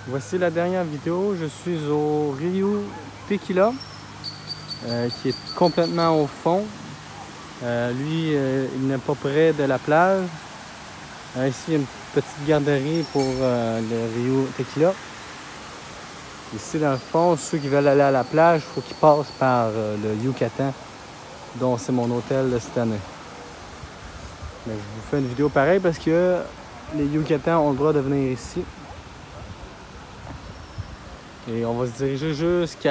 Voici la dernière vidéo. Je suis au Rio Tequila, qui est complètement au fond. Lui, il n'est pas près de la plage. Ici, il y a une petite garderie pour le Rio Tequila. Ici, dans le fond, ceux qui veulent aller à la plage, il faut qu'ils passent par le Yucatan, dont c'est mon hôtel de cette année. Mais je vous fais une vidéo pareille parce que les Yucatans ont le droit de venir ici. Et on va se diriger jusqu'au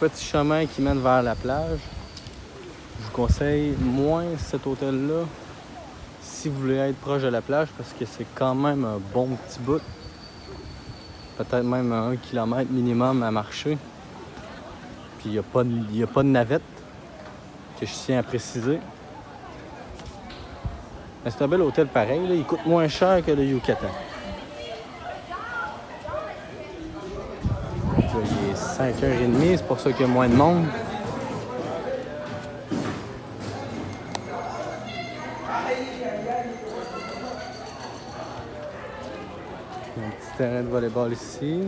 petit chemin qui mène vers la plage. Je vous conseille moins cet hôtel-là si vous voulez être proche de la plage parce que c'est quand même un bon petit bout. Peut-être même 1 kilomètre minimum à marcher. Puis il n'y a pas de navette, que je tiens à préciser. Mais c'est un bel hôtel pareil, là. Il coûte moins cher que le Yucatan. Là, il est 5h30, c'est pour ça qu'il y a moins de monde. Il y a un petit terrain de volleyball ici.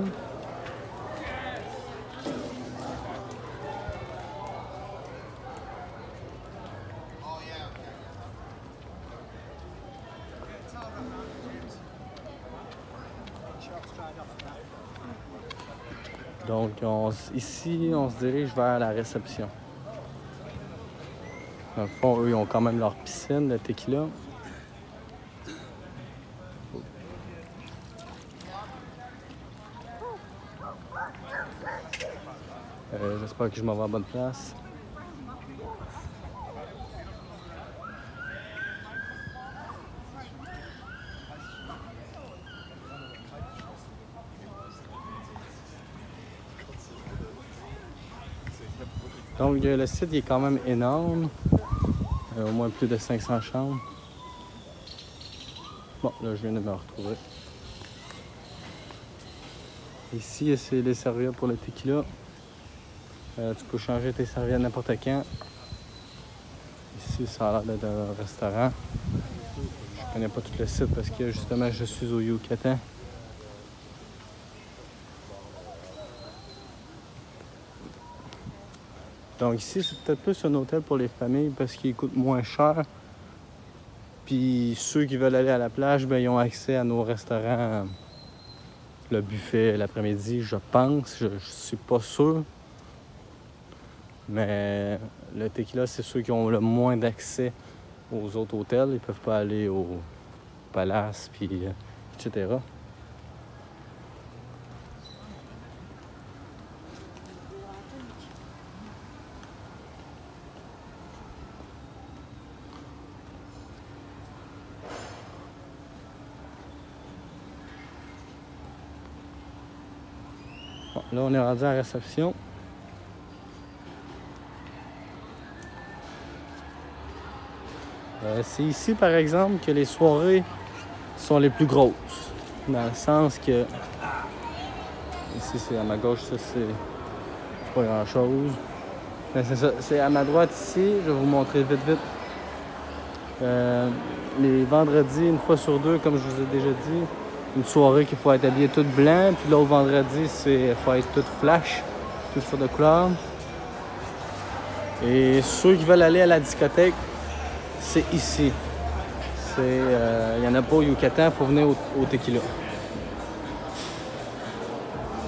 Donc ici, on se dirige vers la réception. Dans le fond, eux, ils ont quand même leur piscine, le tequila. J'espère que je m'en vais à la bonne place. Donc, le site il est quand même énorme. Au moins plus de 500 chambres. Bon, là, je viens de me retrouver. Ici, c'est les serviettes pour le tequila. Tu peux changer tes serviettes n'importe quand. Ici, ça a l'air d'être un restaurant. Je connais pas tout le site parce que justement, je suis au Yucatan. Donc ici, c'est peut-être plus un hôtel pour les familles parce qu'il coûte moins cher. Puis ceux qui veulent aller à la plage, ben, ils ont accès à nos restaurants. Le buffet l'après-midi, je pense. Je suis pas sûr. Mais le tequila, c'est ceux qui ont le moins d'accès aux autres hôtels. Ils peuvent pas aller au Palace, puis etc. Bon, là, on est rendu à la réception. C'est ici, par exemple, que les soirées sont les plus grosses. Dans le sens que... Ici, c'est à ma gauche, ça, c'est pas grand-chose. Mais c'est ça, c'est à ma droite ici. Je vais vous montrer vite. Les vendredis, une fois sur deux, comme je vous ai déjà dit, une soirée qu'il faut être habillé tout blanc. Puis l'autre vendredi, il faut être tout flash, tout sur de couleur. Et ceux qui veulent aller à la discothèque, c'est ici. Il n'y en a pas au Yucatan, il faut venir au Tequila.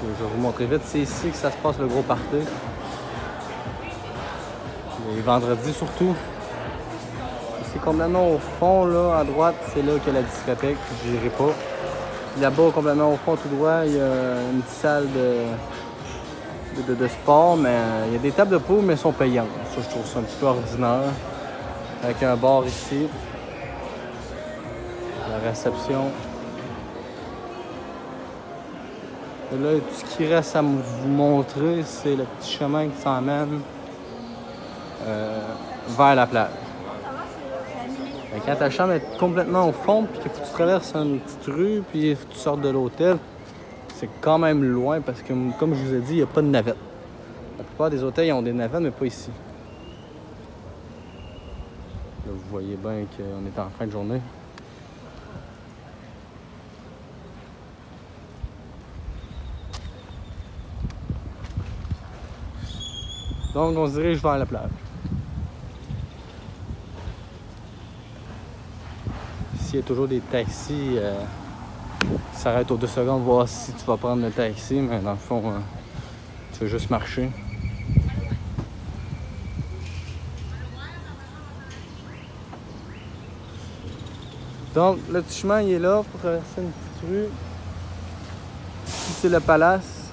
Je vais vous montrer vite, c'est ici que ça se passe le gros party. Les vendredis surtout. C'est complètement au fond, là, à droite, c'est là qu'il y a la discothèque, je n'irai pas. Là-bas, complètement au fond, tout droit, il y a une salle de sport, mais il y a des tables de poule, mais elles sont payantes. Ça, je trouve ça un petit peu ordinaire. Avec un bar ici. La réception. Et là, tout ce qui reste à vous montrer, c'est le petit chemin qui s'emmène vers la plage. Et quand ta chambre est complètement au fond, puis qu'il faut que tu traverses une petite rue, puis il faut que tu sortes de l'hôtel, c'est quand même loin parce que, comme je vous ai dit, il n'y a pas de navette. La plupart des hôtels ils ont des navettes, mais pas ici. Là, vous voyez bien qu'on est en fin de journée. Donc on se dirige vers la plage. Ici, il y a toujours des taxis. Tu s'arrêtes aux 2 secondes, voir si tu vas prendre le taxi, mais dans le fond, tu veux juste marcher. Donc, le petit chemin, il est là pour traverser une petite rue. Ici, c'est le palace.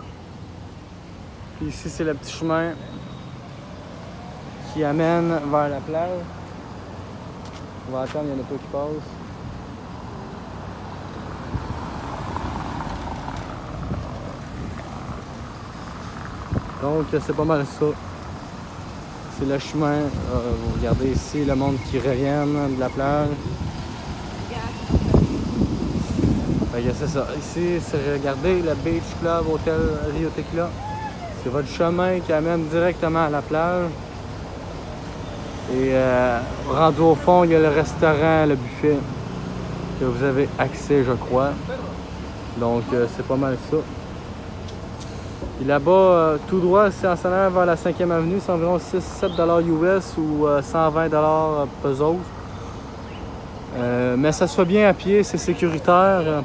Puis ici, c'est le petit chemin qui amène vers la plage. On va attendre, il y en a pas qui passent. Donc, c'est pas mal ça. C'est le chemin. Vous regardez ici le monde qui revient de la plage. C'est ça. Ici, c'est regardez le Beach Club Hotel Rio Tequila. C'est votre chemin qui amène directement à la plage. Et rendu au fond, il y a le restaurant, le buffet que vous avez accès, je crois. Donc, c'est pas mal ça. Et là-bas, tout droit, c'est en s'en allant vers la 5e avenue, c'est environ 6-7 $ US ou 120 $ pesos. Mais ça se fait bien à pied, c'est sécuritaire.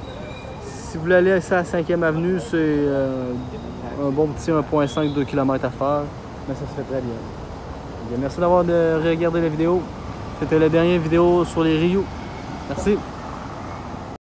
Si vous voulez aller à la 5e avenue, c'est un bon petit 1,5-2 km à faire, mais ça se fait très bien. Bien, merci d'avoir regardé la vidéo. C'était la dernière vidéo sur les Rio. Merci.